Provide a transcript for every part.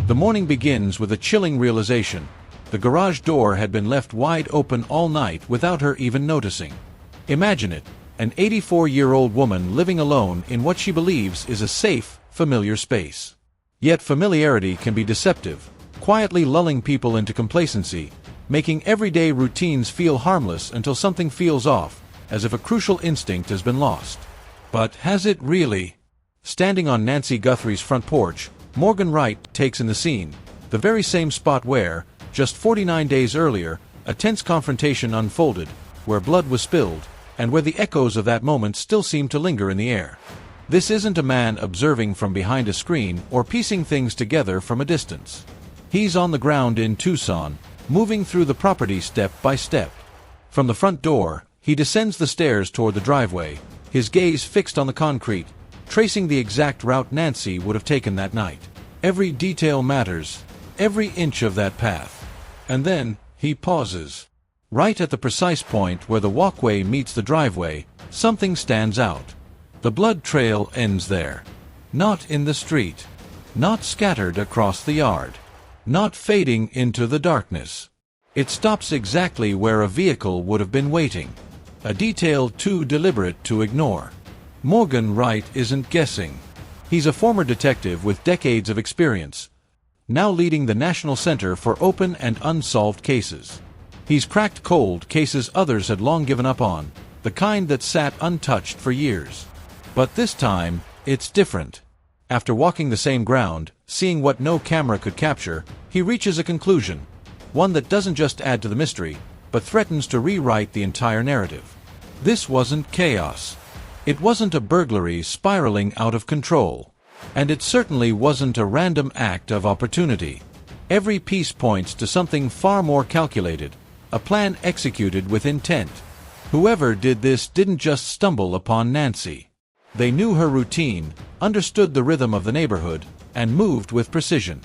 The morning begins with a chilling realization. The garage door had been left wide open all night without her even noticing. Imagine it, an 84-year-old woman living alone in what she believes is a safe, familiar space. Yet familiarity can be deceptive, quietly lulling people into complacency, making everyday routines feel harmless until something feels off, as if a crucial instinct has been lost. But has it really? Standing on Nancy Guthrie's front porch, Morgan Wright takes in the scene, the very same spot where, just 49 days earlier, a tense confrontation unfolded, where blood was spilled, and where the echoes of that moment still seem to linger in the air. This isn't a man observing from behind a screen or piecing things together from a distance. He's on the ground in Tucson, moving through the property step by step. From the front door, he descends the stairs toward the driveway, his gaze fixed on the concrete, tracing the exact route Nancy would have taken that night. Every detail matters, every inch of that path. And then, he pauses. Right at the precise point where the walkway meets the driveway, something stands out. The blood trail ends there. Not in the street. Not scattered across the yard. Not fading into the darkness. It stops exactly where a vehicle would have been waiting. A detail too deliberate to ignore. Morgan Wright isn't guessing. He's a former detective with decades of experience, now leading the National Center for Open and Unsolved Cases. He's cracked cold cases others had long given up on, the kind that sat untouched for years. But this time, it's different. After walking the same ground, seeing what no camera could capture, he reaches a conclusion, one that doesn't just add to the mystery, but threatens to rewrite the entire narrative. This wasn't chaos. It wasn't a burglary spiraling out of control. And it certainly wasn't a random act of opportunity. Every piece points to something far more calculated, a plan executed with intent. Whoever did this didn't just stumble upon Nancy. They knew her routine, understood the rhythm of the neighborhood, and moved with precision.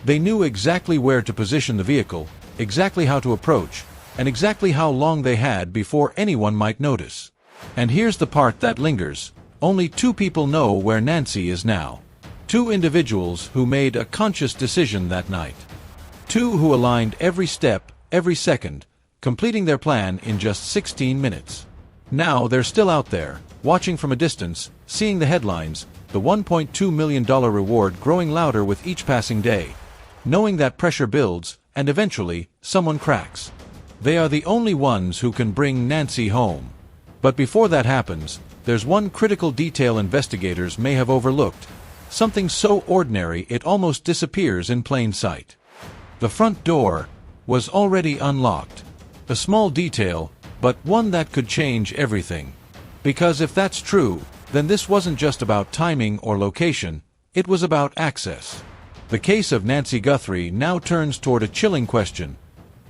They knew exactly where to position the vehicle, exactly how to approach, and exactly how long they had before anyone might notice. And here's the part that lingers. Only two people know where Nancy is now. Two individuals who made a conscious decision that night. Two who aligned every step, every second, completing their plan in just 16 minutes. Now they're still out there, watching from a distance, seeing the headlines, the $1.2 million reward growing louder with each passing day, knowing that pressure builds, and eventually, someone cracks. They are the only ones who can bring Nancy home. But before that happens, there's one critical detail investigators may have overlooked, something so ordinary it almost disappears in plain sight. The front door was already unlocked. A small detail, but one that could change everything. Because if that's true, then this wasn't just about timing or location, it was about access. The case of Nancy Guthrie now turns toward a chilling question.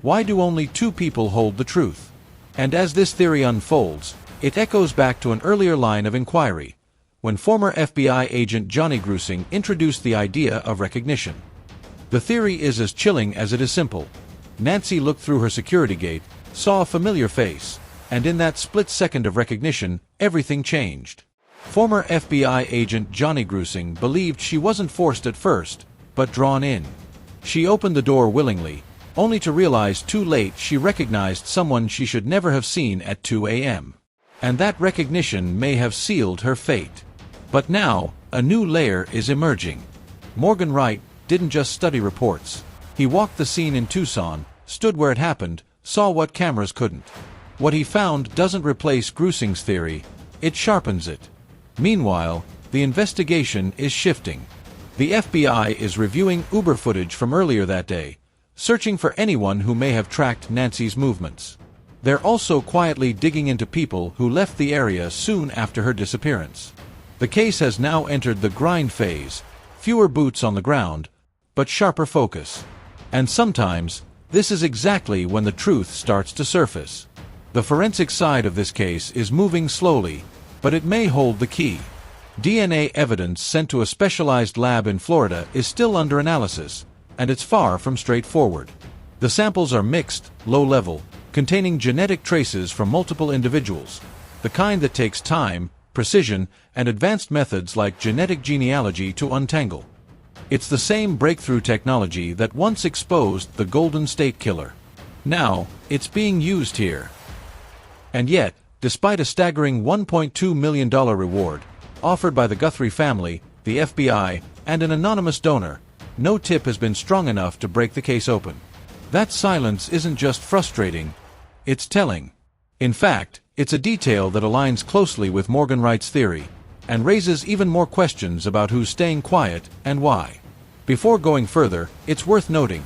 Why do only two people hold the truth? And as this theory unfolds, it echoes back to an earlier line of inquiry, when former FBI agent Johnny Grusing introduced the idea of recognition. The theory is as chilling as it is simple. Nancy looked through her security gate, saw a familiar face, and in that split second of recognition, everything changed. Former FBI agent Johnny Grusing believed she wasn't forced at first, but drawn in. She opened the door willingly, only to realize too late she recognized someone she should never have seen at 2 a.m. And that recognition may have sealed her fate. But now, a new layer is emerging. Morgan Wright didn't just study reports. He walked the scene in Tucson, stood where it happened, saw what cameras couldn't. What he found doesn't replace Grusing's theory, it sharpens it. Meanwhile, the investigation is shifting. The FBI is reviewing Uber footage from earlier that day, searching for anyone who may have tracked Nancy's movements. They're also quietly digging into people who left the area soon after her disappearance. The case has now entered the grind phase, fewer boots on the ground, but sharper focus. And sometimes, this is exactly when the truth starts to surface. The forensic side of this case is moving slowly, but it may hold the key. DNA evidence sent to a specialized lab in Florida is still under analysis, and it's far from straightforward. The samples are mixed, low-level, containing genetic traces from multiple individuals, the kind that takes time, precision, and advanced methods like genetic genealogy to untangle. It's the same breakthrough technology that once exposed the Golden State Killer. Now, it's being used here. And yet, despite a staggering $1.2 million reward, offered by the Guthrie family, the FBI, and an anonymous donor, no tip has been strong enough to break the case open. That silence isn't just frustrating, it's telling. In fact, it's a detail that aligns closely with Morgan Wright's theory, and raises even more questions about who's staying quiet and why. Before going further, it's worth noting,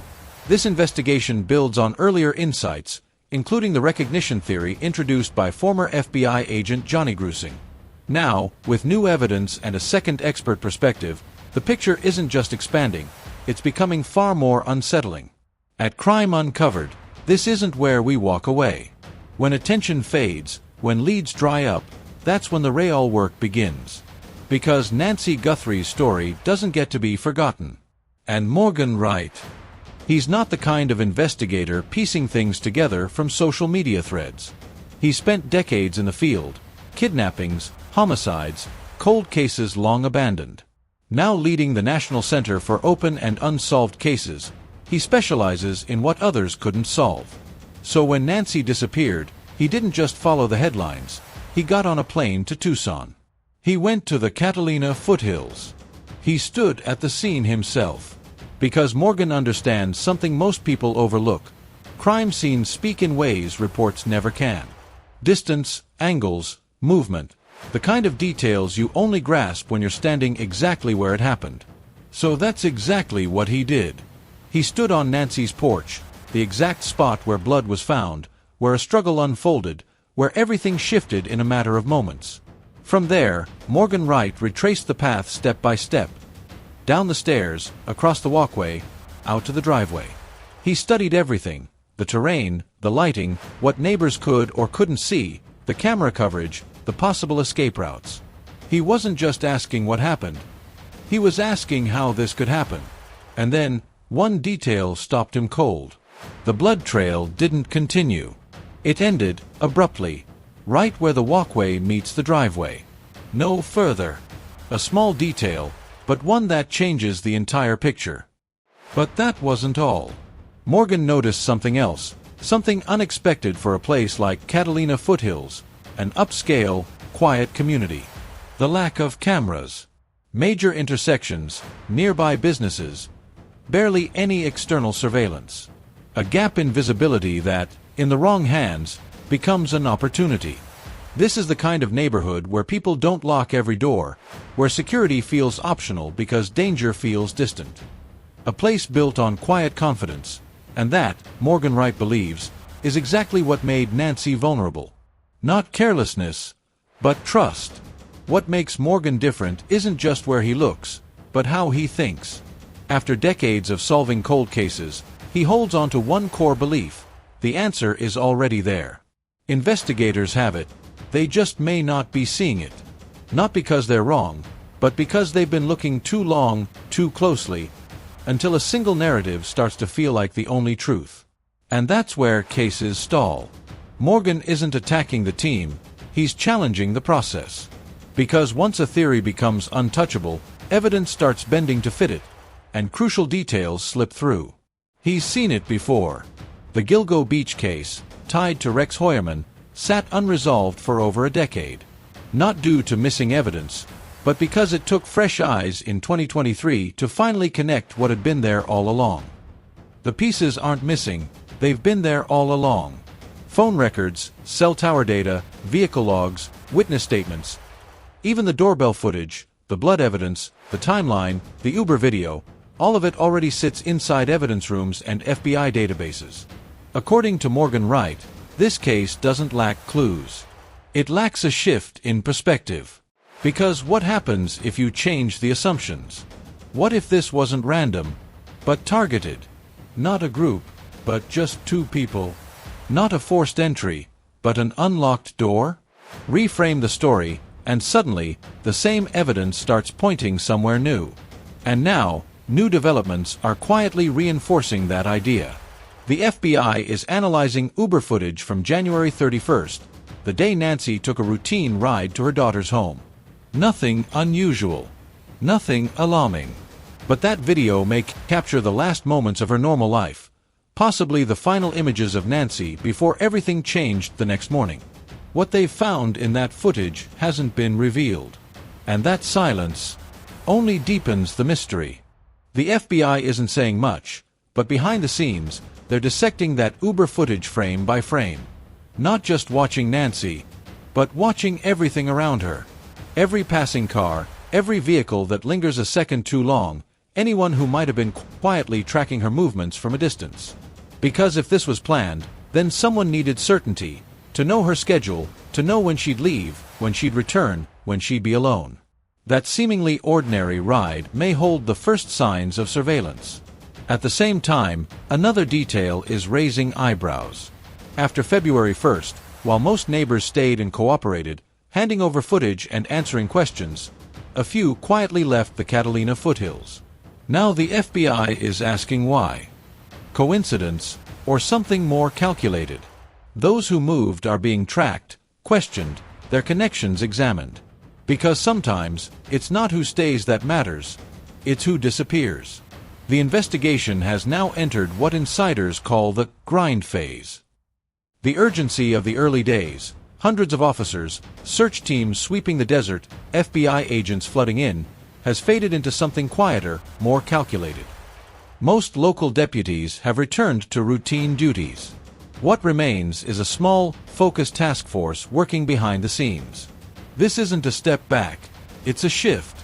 this investigation builds on earlier insights, including the recognition theory introduced by former FBI agent Johnny Grusing. Now, with new evidence and a second expert perspective, the picture isn't just expanding, it's becoming far more unsettling. At Crime Uncovered, this isn't where we walk away. When attention fades, when leads dry up, that's when the real work begins. Because Nancy Guthrie's story doesn't get to be forgotten. And Morgan Wright. He's not the kind of investigator piecing things together from social media threads. He spent decades in the field, kidnappings, homicides, cold cases long abandoned. Now leading the National Center for Open and Unsolved Cases, he specializes in what others couldn't solve. So when Nancy disappeared, he didn't just follow the headlines. He got on a plane to Tucson. He went to the Catalina foothills. He stood at the scene himself. Because Morgan understands something most people overlook. Crime scenes speak in ways reports never can. Distance, angles, movement. The kind of details you only grasp when you're standing exactly where it happened. So that's exactly what he did. He stood on Nancy's porch, the exact spot where blood was found, where a struggle unfolded, where everything shifted in a matter of moments. From there, Morgan Wright retraced the path step by step. Down the stairs, across the walkway, out to the driveway. He studied everything, the terrain, the lighting, what neighbors could or couldn't see, the camera coverage, the possible escape routes. He wasn't just asking what happened. He was asking how this could happen. And then, one detail stopped him cold. The blood trail didn't continue. It ended, abruptly, right where the walkway meets the driveway. No further. A small detail, but one that changes the entire picture. But that wasn't all. Morgan noticed something else, something unexpected for a place like Catalina Foothills, an upscale, quiet community. The lack of cameras. Major intersections, nearby businesses. Barely any external surveillance. A gap in visibility that, in the wrong hands, becomes an opportunity. This is the kind of neighborhood where people don't lock every door, where security feels optional because danger feels distant. A place built on quiet confidence, and that, Morgan Wright believes, is exactly what made Nancy vulnerable. Not carelessness, but trust. What makes Morgan different isn't just where he looks, but how he thinks. After decades of solving cold cases, he holds on to one core belief: the answer is already there. Investigators have it, they just may not be seeing it. Not because they're wrong, but because they've been looking too long, too closely, until a single narrative starts to feel like the only truth. And that's where cases stall. Morgan isn't attacking the team, he's challenging the process. Because once a theory becomes untouchable, evidence starts bending to fit it, and crucial details slip through. He's seen it before. The Gilgo Beach case, tied to Rex Heuermann, sat unresolved for over a decade. Not due to missing evidence, but because it took fresh eyes in 2023 to finally connect what had been there all along. The pieces aren't missing, they've been there all along. Phone records, cell tower data, vehicle logs, witness statements. Even the doorbell footage, the blood evidence, the timeline, the Uber video, all of it already sits inside evidence rooms and FBI databases. According to Morgan Wright, this case doesn't lack clues. It lacks a shift in perspective. Because what happens if you change the assumptions? What if this wasn't random, but targeted? Not a group, but just two people. Not a forced entry, but an unlocked door? Reframe the story, and suddenly, the same evidence starts pointing somewhere new. And now, new developments are quietly reinforcing that idea. The FBI is analyzing Uber footage from January 31st, the day Nancy took a routine ride to her daughter's home. Nothing unusual. Nothing alarming. But that video may capture the last moments of her normal life, possibly the final images of Nancy before everything changed the next morning. What they've found in that footage hasn't been revealed. And that silence only deepens the mystery. The FBI isn't saying much, but behind the scenes, they're dissecting that Uber footage frame by frame. Not just watching Nancy, but watching everything around her. Every passing car, every vehicle that lingers a second too long, anyone who might have been quietly tracking her movements from a distance. Because if this was planned, then someone needed certainty, to know her schedule, to know when she'd leave, when she'd return, when she'd be alone. That seemingly ordinary ride may hold the first signs of surveillance. At the same time, another detail is raising eyebrows. After February 1st, while most neighbors stayed and cooperated, handing over footage and answering questions, a few quietly left the Catalina foothills. Now the FBI is asking why. Coincidence, or something more calculated? Those who moved are being tracked, questioned, their connections examined. Because sometimes, it's not who stays that matters, it's who disappears. The investigation has now entered what insiders call the grind phase. The urgency of the early days, hundreds of officers, search teams sweeping the desert, FBI agents flooding in, has faded into something quieter, more calculated. Most local deputies have returned to routine duties. What remains is a small, focused task force working behind the scenes. This isn't a step back, it's a shift.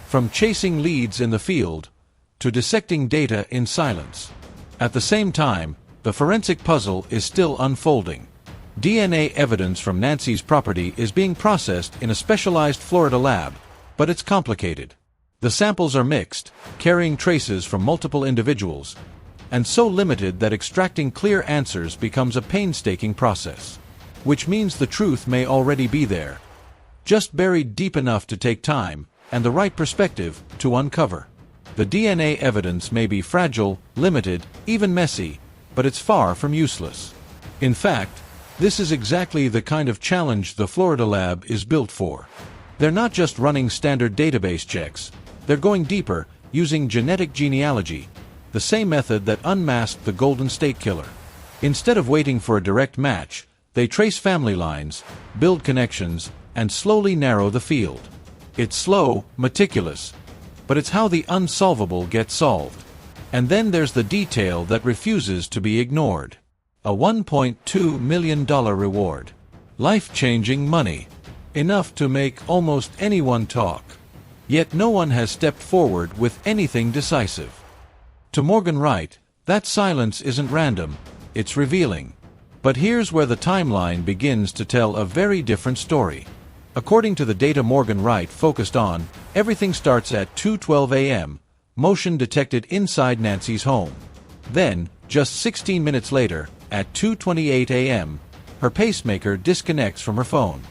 From chasing leads in the field, to dissecting data in silence. At the same time, the forensic puzzle is still unfolding. DNA evidence from Nancy's property is being processed in a specialized Florida lab, but it's complicated. The samples are mixed, carrying traces from multiple individuals, and so limited that extracting clear answers becomes a painstaking process. Which means the truth may already be there, just buried deep enough to take time, and the right perspective, to uncover. The DNA evidence may be fragile, limited, even messy, but it's far from useless. In fact, this is exactly the kind of challenge the Florida lab is built for. They're not just running standard database checks, they're going deeper, using genetic genealogy, the same method that unmasked the Golden State Killer. Instead of waiting for a direct match, they trace family lines, build connections, and slowly narrow the field. It's slow, meticulous, but it's how the unsolvable gets solved. And then there's the detail that refuses to be ignored. A $1.2 million reward. Life-changing money. Enough to make almost anyone talk. Yet no one has stepped forward with anything decisive. To Morgan Wright, that silence isn't random, it's revealing. But here's where the timeline begins to tell a very different story. According to the data Morgan Wright focused on, everything starts at 2:12 a.m., motion detected inside Nancy's home. Then, just 16 minutes later, at 2:28 a.m., her pacemaker disconnects from her phone.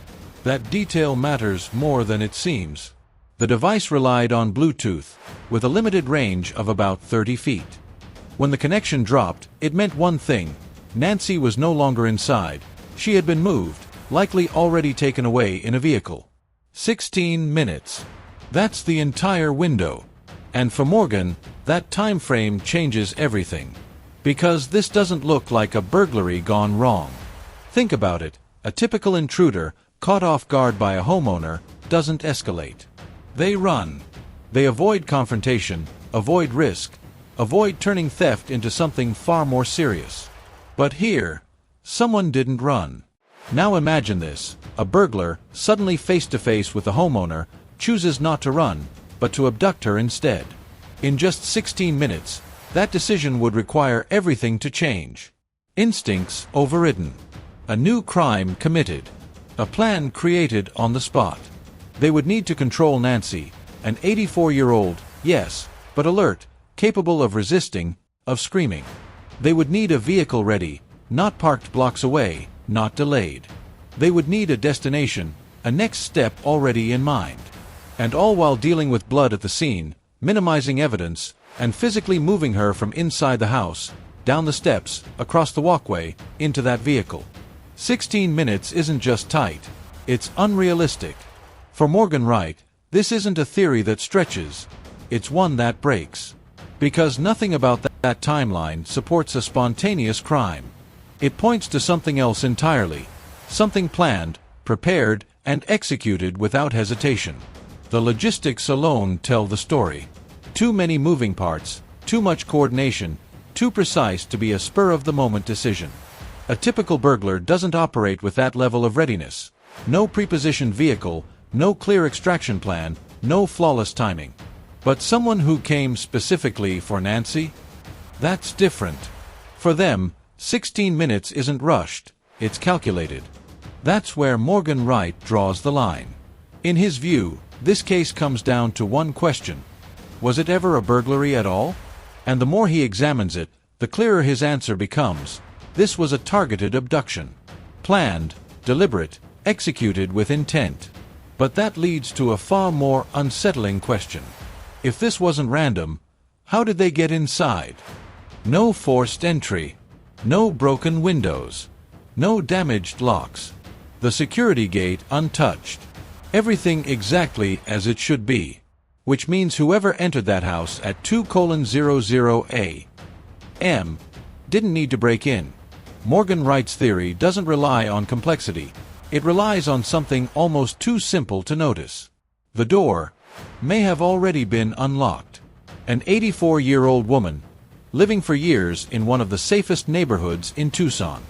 That detail matters more than it seems. The device relied on Bluetooth, with a limited range of about 30 feet. When the connection dropped, it meant one thing: Nancy was no longer inside. She had been moved, likely already taken away in a vehicle. 16 minutes. That's the entire window. And for Morgan, that time frame changes everything. Because this doesn't look like a burglary gone wrong. Think about it. A typical intruder, caught off guard by a homeowner, doesn't escalate. They run. They avoid confrontation, avoid risk, avoid turning theft into something far more serious. But here, someone didn't run. Now imagine this: a burglar, suddenly face-to-face with a homeowner, chooses not to run, but to abduct her instead. In just 16 minutes, that decision would require everything to change. Instincts overridden. A new crime committed. A plan created on the spot. They would need to control Nancy, an 84-year-old, yes, but alert, capable of resisting, of screaming. They would need a vehicle ready, not parked blocks away, not delayed. They would need a destination, a next step already in mind. And all while dealing with blood at the scene, minimizing evidence, and physically moving her from inside the house, down the steps, across the walkway, into that vehicle. 16 minutes isn't just tight, it's unrealistic. For Morgan Wright, this isn't a theory that stretches, it's one that breaks. Because nothing about that timeline supports a spontaneous crime. It points to something else entirely, something planned, prepared, and executed without hesitation. The logistics alone tell the story. Too many moving parts, too much coordination, too precise to be a spur-of-the-moment decision. A typical burglar doesn't operate with that level of readiness. No prepositioned vehicle, no clear extraction plan, no flawless timing. But someone who came specifically for Nancy? That's different. For them, 16 minutes isn't rushed, it's calculated. That's where Morgan Wright draws the line. In his view, this case comes down to one question. Was it ever a burglary at all? And the more he examines it, the clearer his answer becomes. This was a targeted abduction. Planned, deliberate, executed with intent. But that leads to a far more unsettling question. If this wasn't random, how did they get inside? No forced entry. No broken windows. No damaged locks. The security gate untouched. Everything exactly as it should be. Which means whoever entered that house at 2:00 a.m. didn't need to break in. Morgan Wright's theory doesn't rely on complexity. It relies on something almost too simple to notice. The door may have already been unlocked. An 84-year-old woman, living for years in one of the safest neighborhoods in Tucson.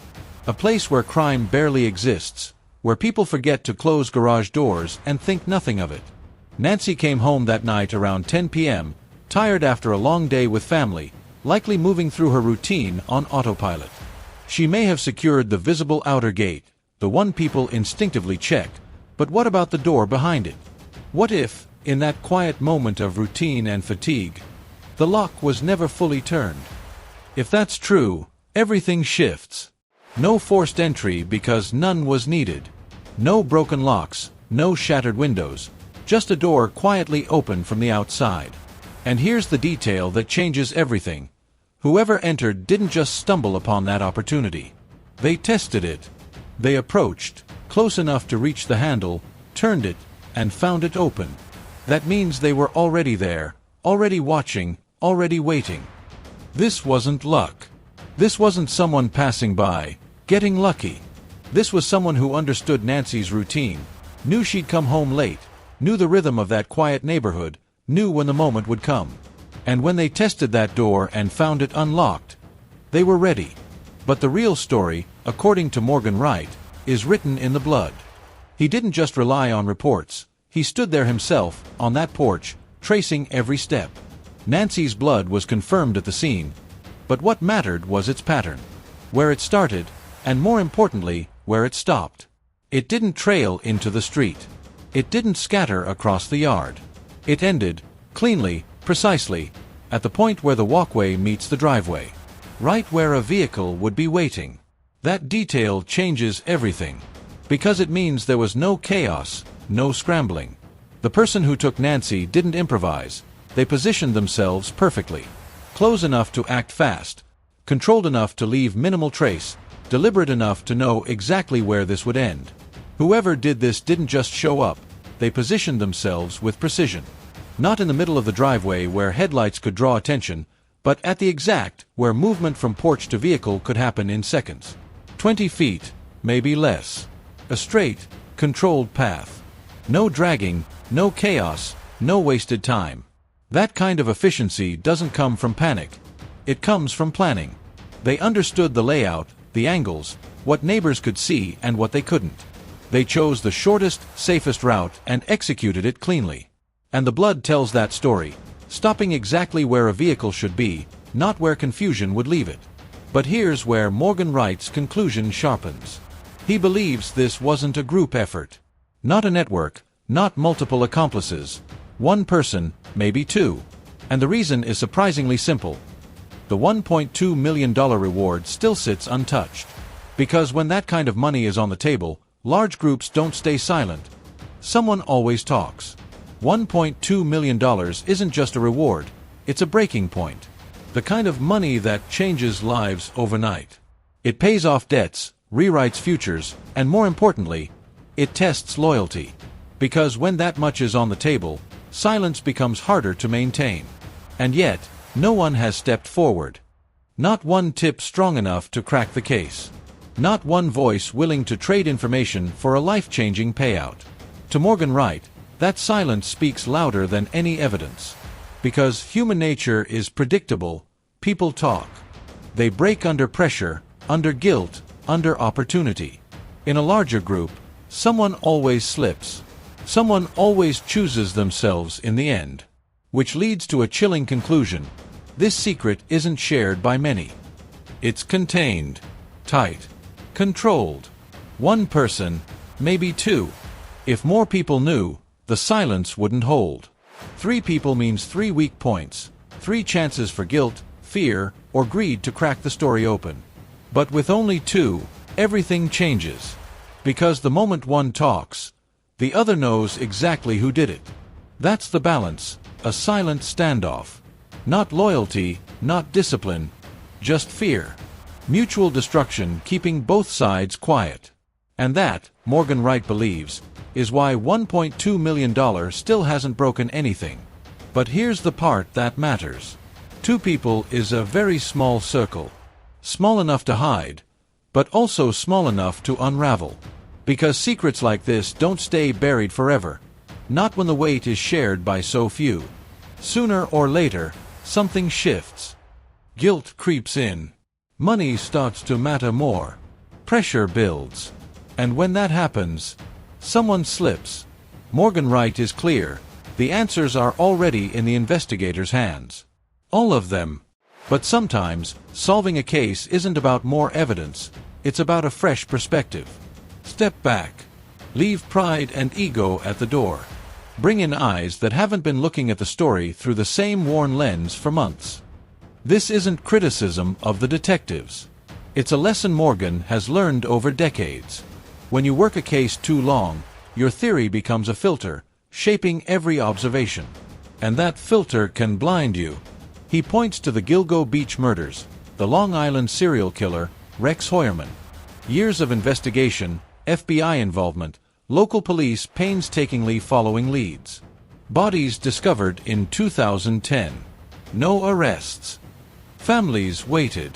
A place where crime barely exists, where people forget to close garage doors and think nothing of it. Nancy came home that night around 10 p.m., tired after a long day with family, likely moving through her routine on autopilot. She may have secured the visible outer gate, the one people instinctively check, but what about the door behind it? What if, in that quiet moment of routine and fatigue, the lock was never fully turned? If that's true, everything shifts. No forced entry because none was needed. No broken locks, no shattered windows, just a door quietly open from the outside. And here's the detail that changes everything. Whoever entered didn't just stumble upon that opportunity. They tested it. They approached, close enough to reach the handle, turned it, and found it open. That means they were already there, already watching, already waiting. This wasn't luck. This wasn't someone passing by, getting lucky. This was someone who understood Nancy's routine, knew she'd come home late, knew the rhythm of that quiet neighborhood, knew when the moment would come. And when they tested that door and found it unlocked, they were ready. But the real story, according to Morgan Wright, is written in the blood. He didn't just rely on reports. He stood there himself, on that porch, tracing every step. Nancy's blood was confirmed at the scene, but what mattered was its pattern. Where it started, and more importantly, where it stopped. It didn't trail into the street. It didn't scatter across the yard. It ended, cleanly, precisely, at the point where the walkway meets the driveway. Right where a vehicle would be waiting. That detail changes everything. Because it means there was no chaos, no scrambling. The person who took Nancy didn't improvise. They positioned themselves perfectly. Close enough to act fast. Controlled enough to leave minimal trace. Deliberate enough to know exactly where this would end. Whoever did this didn't just show up. They positioned themselves with precision. Not in the middle of the driveway where headlights could draw attention, but at the exact where movement from porch to vehicle could happen in seconds. 20 feet, maybe less. A straight, controlled path. No dragging, no chaos, no wasted time. That kind of efficiency doesn't come from panic. It comes from planning. They understood the layout, the angles, what neighbors could see and what they couldn't. They chose the shortest, safest route and executed it cleanly. And the blood tells that story, stopping exactly where a vehicle should be, not where confusion would leave it. But here's where Morgan Wright's conclusion sharpens. He believes this wasn't a group effort. Not a network, not multiple accomplices. One person, maybe two. And the reason is surprisingly simple. The $1.2 million reward still sits untouched. Because when that kind of money is on the table, large groups don't stay silent. Someone always talks. $1.2 million isn't just a reward, it's a breaking point. The kind of money that changes lives overnight. It pays off debts, rewrites futures, and more importantly, it tests loyalty. Because when that much is on the table, silence becomes harder to maintain. And yet, no one has stepped forward. Not one tip strong enough to crack the case. Not one voice willing to trade information for a life-changing payout. To Morgan Wright, that silence speaks louder than any evidence. Because human nature is predictable, people talk. They break under pressure, under guilt, under opportunity. In a larger group, someone always slips. Someone always chooses themselves in the end. Which leads to a chilling conclusion. This secret isn't shared by many. It's contained, tight, controlled. One person, maybe two. If more people knew, the silence wouldn't hold. 3 people means 3 weak points, 3 chances for guilt, fear, or greed to crack the story open. But with only 2, everything changes. Because the moment one talks, the other knows exactly who did it. That's the balance, a silent standoff. Not loyalty, not discipline, just fear. Mutual destruction keeping both sides quiet. And that, Morgan Wright believes, is why $1.2 million still hasn't broken anything. But here's the part that matters. 2 people is a very small circle. Small enough to hide, but also small enough to unravel. Because secrets like this don't stay buried forever. Not when the weight is shared by so few. Sooner or later, something shifts. Guilt creeps in. Money starts to matter more. Pressure builds. And when that happens, someone slips. Morgan Wright is clear. The answers are already in the investigators' hands. All of them. But sometimes, solving a case isn't about more evidence. It's about a fresh perspective. Step back. Leave pride and ego at the door. Bring in eyes that haven't been looking at the story through the same worn lens for months. This isn't criticism of the detectives. It's a lesson Morgan has learned over decades. When you work a case too long, your theory becomes a filter, shaping every observation. And that filter can blind you. He points to the Gilgo Beach murders, the Long Island serial killer, Rex Heuermann. Years of investigation, FBI involvement, local police painstakingly following leads. Bodies discovered in 2010. No arrests. Families waited.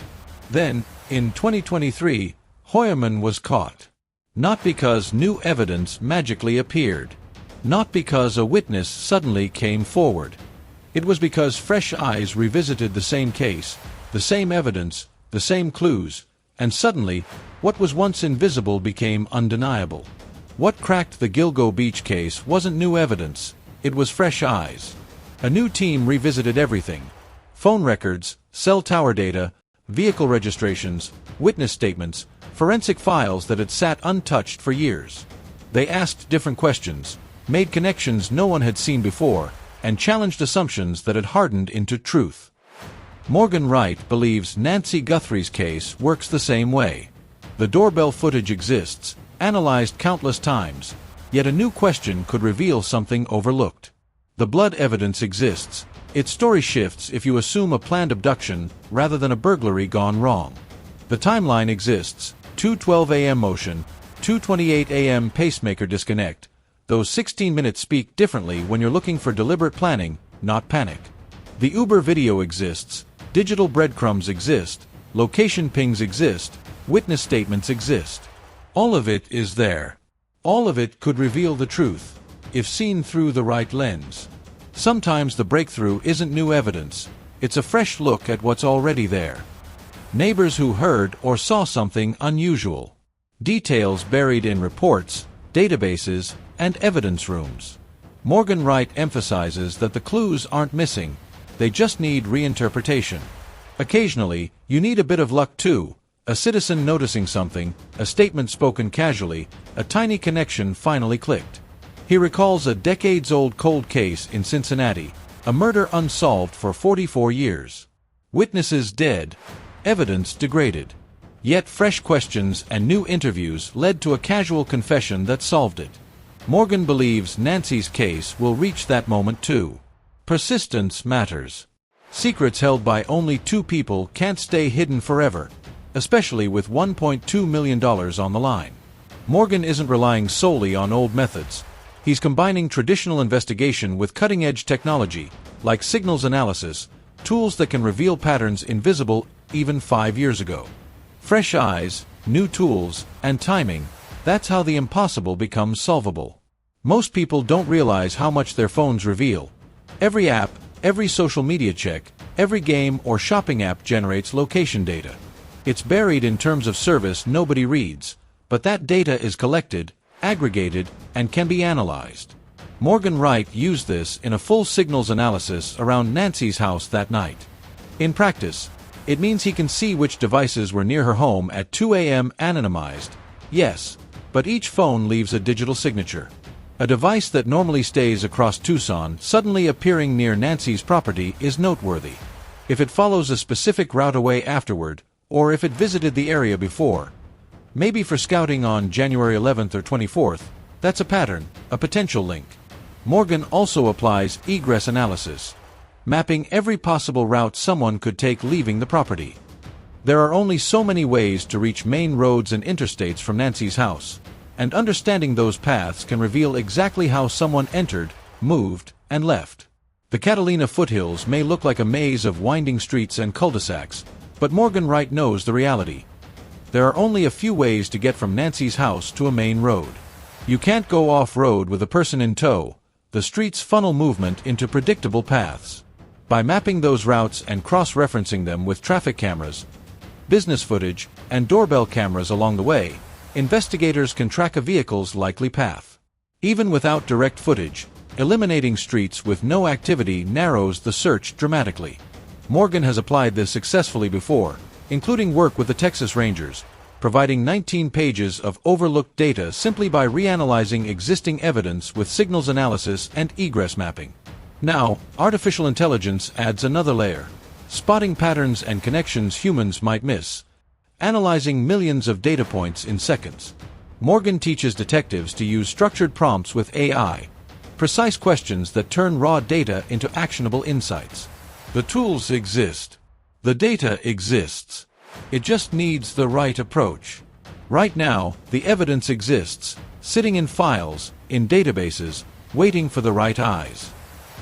Then, in 2023, Heuermann was caught. Not because new evidence magically appeared. Not because a witness suddenly came forward. It was because fresh eyes revisited the same case, the same evidence, the same clues, and suddenly, what was once invisible became undeniable. What cracked the Gilgo Beach case wasn't new evidence, it was fresh eyes. A new team revisited everything. Phone records, cell tower data, vehicle registrations, witness statements, forensic files that had sat untouched for years. They asked different questions, made connections no one had seen before, and challenged assumptions that had hardened into truth. Morgan Wright believes Nancy Guthrie's case works the same way. The doorbell footage exists, analyzed countless times, yet a new question could reveal something overlooked. The blood evidence exists. Its story shifts if you assume a planned abduction rather than a burglary gone wrong. The timeline exists. 2:12 a.m. motion, 2:28 a.m. pacemaker disconnect. Those 16 minutes speak differently when you're looking for deliberate planning, not panic. The Uber video exists. Digital breadcrumbs exist. Location pings exist. Witness statements exist. All of it is there. All of it could reveal the truth, if seen through the right lens. Sometimes the breakthrough isn't new evidence. It's a fresh look at what's already there. Neighbors who heard or saw something unusual. Details buried in reports, databases, and evidence rooms. Morgan Wright emphasizes that the clues aren't missing, they just need reinterpretation. Occasionally, you need a bit of luck too, a citizen noticing something, a statement spoken casually, a tiny connection finally clicked. He recalls a decades-old cold case in Cincinnati, a murder unsolved for 44 years. Witnesses dead, evidence degraded. Yet fresh questions and new interviews led to a casual confession that solved it. Morgan believes Nancy's case will reach that moment too. Persistence matters. Secrets held by only 2 people can't stay hidden forever, especially with $1.2 million on the line. Morgan isn't relying solely on old methods. He's combining traditional investigation with cutting-edge technology, like signals analysis, tools that can reveal patterns invisible even 5 years ago. Fresh eyes, new tools, and timing, that's how the impossible becomes solvable. Most people don't realize how much their phones reveal. Every app, every social media check, every game or shopping app generates location data. It's buried in terms of service nobody reads, but that data is collected, aggregated, and can be analyzed. Morgan Wright used this in a full signals analysis around Nancy's house that night. In practice, it means he can see which devices were near her home at 2 a.m. anonymized, yes, but each phone leaves a digital signature. A device that normally stays across Tucson suddenly appearing near Nancy's property is noteworthy. If it follows a specific route away afterward, or if it visited the area before, maybe for scouting on January 11th or 24th, that's a pattern, a potential link. Morgan also applies egress analysis, mapping every possible route someone could take leaving the property. There are only so many ways to reach main roads and interstates from Nancy's house, and understanding those paths can reveal exactly how someone entered, moved, and left. The Catalina foothills may look like a maze of winding streets and cul-de-sacs, but Morgan Wright knows the reality. There are only a few ways to get from Nancy's house to a main road. You can't go off-road with a person in tow. The streets funnel movement into predictable paths. By mapping those routes and cross-referencing them with traffic cameras, business footage, and doorbell cameras along the way, investigators can track a vehicle's likely path. Even without direct footage, eliminating streets with no activity narrows the search dramatically. Morgan has applied this successfully before, including work with the Texas Rangers, providing 19 pages of overlooked data simply by reanalyzing existing evidence with signals analysis and egress mapping. Now, artificial intelligence adds another layer, spotting patterns and connections humans might miss, analyzing millions of data points in seconds. Morgan teaches detectives to use structured prompts with AI, precise questions that turn raw data into actionable insights. The tools exist. The data exists. It just needs the right approach. Right now, the evidence exists, sitting in files, in databases, waiting for the right eyes.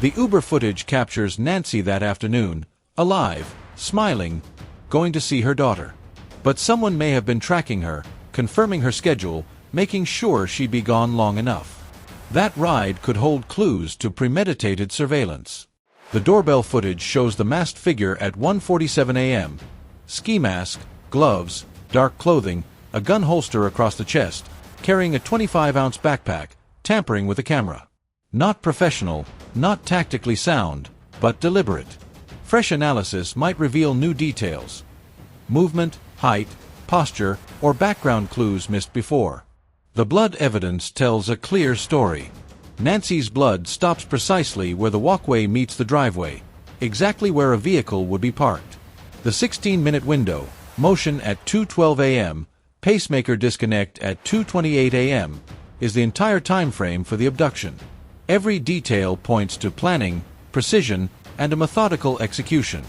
The Uber footage captures Nancy that afternoon, alive, smiling, going to see her daughter. But someone may have been tracking her, confirming her schedule, making sure she'd be gone long enough. That ride could hold clues to premeditated surveillance. The doorbell footage shows the masked figure at 1:47 a.m. Ski mask, gloves, dark clothing, a gun holster across the chest, carrying a 25-ounce backpack, tampering with the camera. Not professional, not tactically sound, but deliberate. Fresh analysis might reveal new details. Movement, height, posture, or background clues missed before. The blood evidence tells a clear story. Nancy's blood stops precisely where the walkway meets the driveway, exactly where a vehicle would be parked. The 16-minute window, motion at 2:12 a.m., pacemaker disconnect at 2:28 a.m., is the entire time frame for the abduction. Every detail points to planning, precision, and a methodical execution.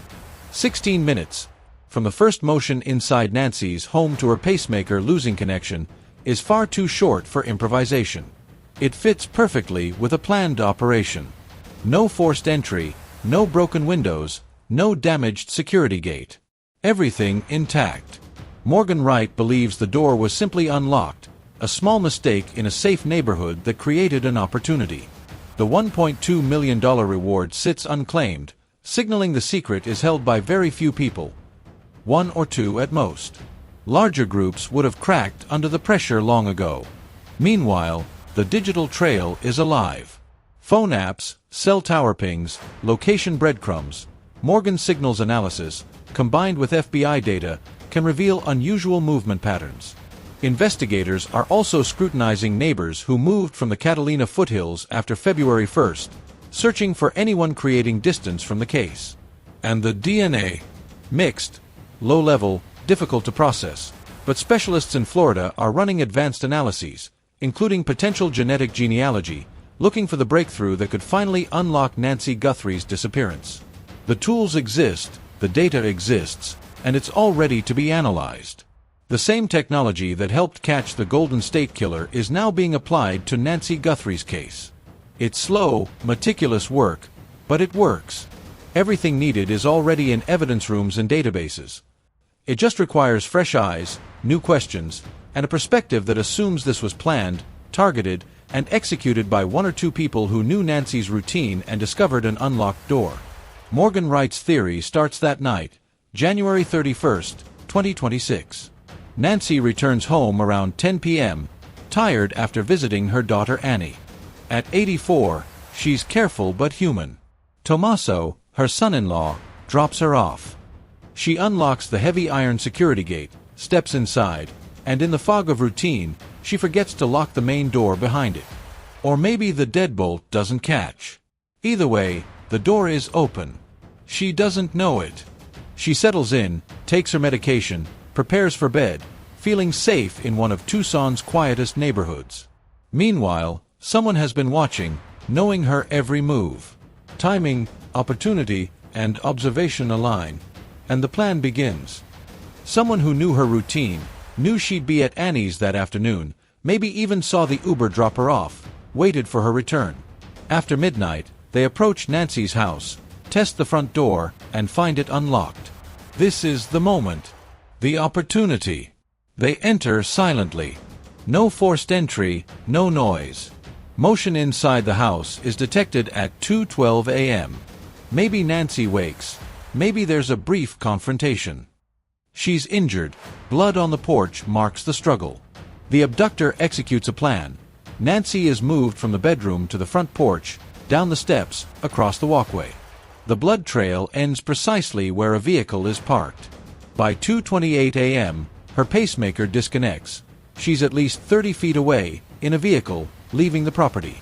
16 minutes, from the first motion inside Nancy's home to her pacemaker losing connection, is far too short for improvisation. It fits perfectly with a planned operation. No forced entry, no broken windows, no damaged security gate. Everything intact. Morgan Wright believes the door was simply unlocked, a small mistake in a safe neighborhood that created an opportunity. The $1.2 million reward sits unclaimed, signaling the secret is held by very few people. 1 or 2 at most. Larger groups would have cracked under the pressure long ago. Meanwhile, the digital trail is alive. Phone apps, cell tower pings, location breadcrumbs, Morgan signals analysis, combined with FBI data, can reveal unusual movement patterns. Investigators are also scrutinizing neighbors who moved from the Catalina foothills after February 1st, searching for anyone creating distance from the case. And the DNA? Mixed, low-level, difficult to process. But specialists in Florida are running advanced analyses, including potential genetic genealogy, looking for the breakthrough that could finally unlock Nancy Guthrie's disappearance. The tools exist, the data exists, and it's all ready to be analyzed. The same technology that helped catch the Golden State Killer is now being applied to Nancy Guthrie's case. It's slow, meticulous work, but it works. Everything needed is already in evidence rooms and databases. It just requires fresh eyes, new questions, and a perspective that assumes this was planned, targeted, and executed by one or two people who knew Nancy's routine and discovered an unlocked door. Morgan Wright's theory starts that night, January 31st, 2026. Nancy returns home around 10 p.m., tired after visiting her daughter Annie. At 84, she's careful but human. Tommaso, her son-in-law, drops her off. She unlocks the heavy iron security gate, steps inside, and in the fog of routine, she forgets to lock the main door behind it. Or maybe the deadbolt doesn't catch. Either way, the door is open. She doesn't know it. She settles in, takes her medication, prepares for bed, feeling safe in one of Tucson's quietest neighborhoods. Meanwhile, someone has been watching, knowing her every move. Timing, opportunity, and observation align, and the plan begins. Someone who knew her routine, knew she'd be at Annie's that afternoon, maybe even saw the Uber drop her off, waited for her return. After midnight, they approach Nancy's house, test the front door, and find it unlocked. This is the moment. The opportunity. They enter silently. No forced entry, no noise. Motion inside the house is detected at 2:12 a.m. Maybe Nancy wakes. Maybe there's a brief confrontation. She's injured. Blood on the porch marks the struggle. The abductor executes a plan. Nancy is moved from the bedroom to the front porch, down the steps, across the walkway. The blood trail ends precisely where a vehicle is parked. By 2:28 a.m., her pacemaker disconnects. She's at least 30 feet away, in a vehicle, leaving the property.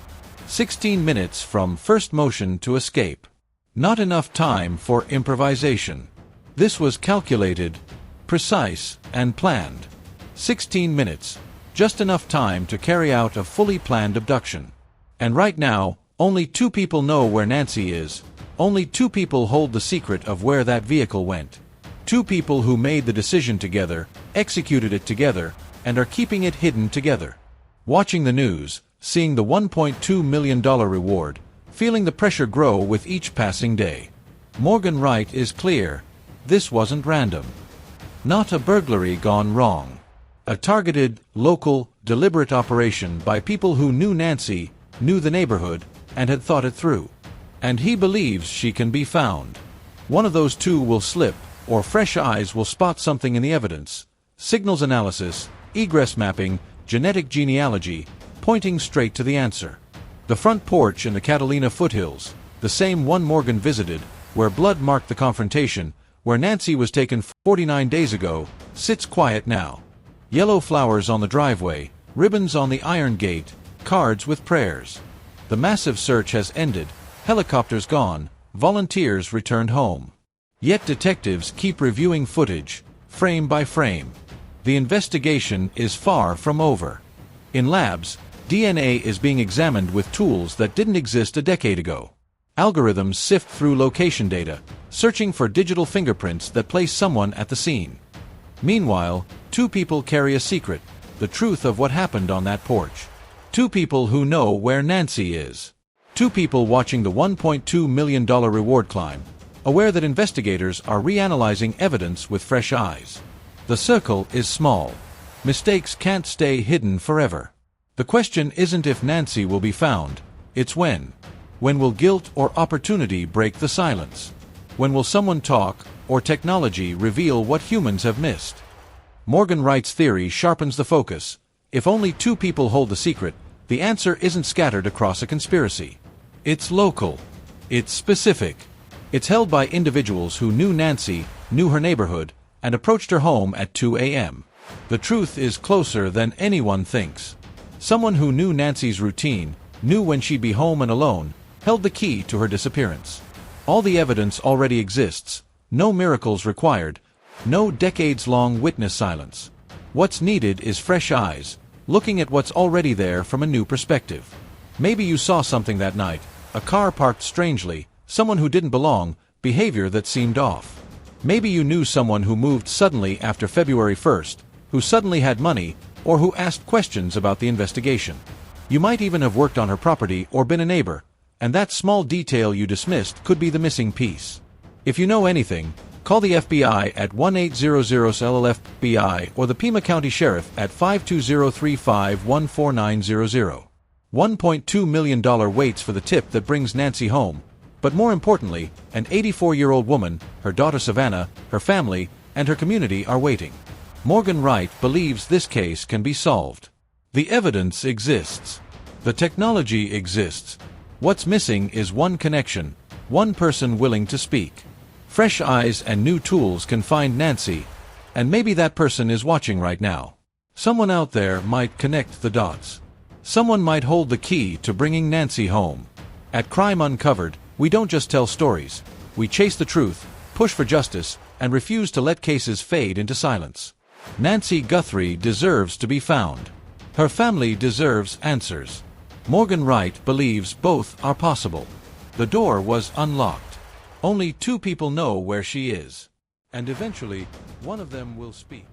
16 minutes from first motion to escape. Not enough time for improvisation. This was calculated, precise, and planned. 16 minutes, just enough time to carry out a fully planned abduction. And right now, only two people know where Nancy is. Only two people hold the secret of where that vehicle went. Two people who made the decision together, executed it together, and are keeping it hidden together. Watching the news, seeing the $1.2 million reward, feeling the pressure grow with each passing day. Morgan Wright is clear. This wasn't random. Not a burglary gone wrong. A targeted, local, deliberate operation by people who knew Nancy, knew the neighborhood, and had thought it through. And he believes she can be found. One of those two will slip, or fresh eyes will spot something in the evidence. Signals analysis, egress mapping, genetic genealogy, pointing straight to the answer. The front porch in the Catalina foothills, the same one Morgan visited, where blood marked the confrontation, where Nancy was taken 49 days ago, sits quiet now. Yellow flowers on the driveway, ribbons on the iron gate, cards with prayers. The massive search has ended, helicopters gone, volunteers returned home. Yet detectives keep reviewing footage, frame by frame. The investigation is far from over. In labs, DNA is being examined with tools that didn't exist a decade ago. Algorithms sift through location data, searching for digital fingerprints that place someone at the scene. Meanwhile, two people carry a secret, the truth of what happened on that porch. Two people who know where Nancy is. Two people watching the $1.2 million reward climb, aware that investigators are reanalyzing evidence with fresh eyes. The circle is small. Mistakes can't stay hidden forever. The question isn't if Nancy will be found, it's when. When will guilt or opportunity break the silence? When will someone talk, or technology reveal what humans have missed? Morgan Wright's theory sharpens the focus. If only two people hold the secret, the answer isn't scattered across a conspiracy. It's local. It's specific. It's held by individuals who knew Nancy, knew her neighborhood, and approached her home at 2 a.m. The truth is closer than anyone thinks. Someone who knew Nancy's routine, knew when she'd be home and alone, held the key to her disappearance. All the evidence already exists. No miracles required. No decades-long witness silence. What's needed is fresh eyes, looking at what's already there from a new perspective. Maybe you saw something that night, a car parked strangely, someone who didn't belong, behavior that seemed off. Maybe you knew someone who moved suddenly after February 1st, who suddenly had money, or who asked questions about the investigation. You might even have worked on her property or been a neighbor, and that small detail you dismissed could be the missing piece. If you know anything, call the FBI at 1-800-SELL-FBI or the Pima County Sheriff at 520-351-4900. $1.2 million waits for the tip that brings Nancy home, but more importantly, an 84-year-old woman, her daughter Savannah, her family, and her community are waiting. Morgan Wright believes this case can be solved. The evidence exists. The technology exists. What's missing is one connection, one person willing to speak. Fresh eyes and new tools can find Nancy, and maybe that person is watching right now. Someone out there might connect the dots. Someone might hold the key to bringing Nancy home. At Crime Uncovered, we don't just tell stories. We chase the truth, push for justice, and refuse to let cases fade into silence. Nancy Guthrie deserves to be found. Her family deserves answers. Morgan Wright believes both are possible. The door was unlocked. Only two people know where she is. And eventually, one of them will speak.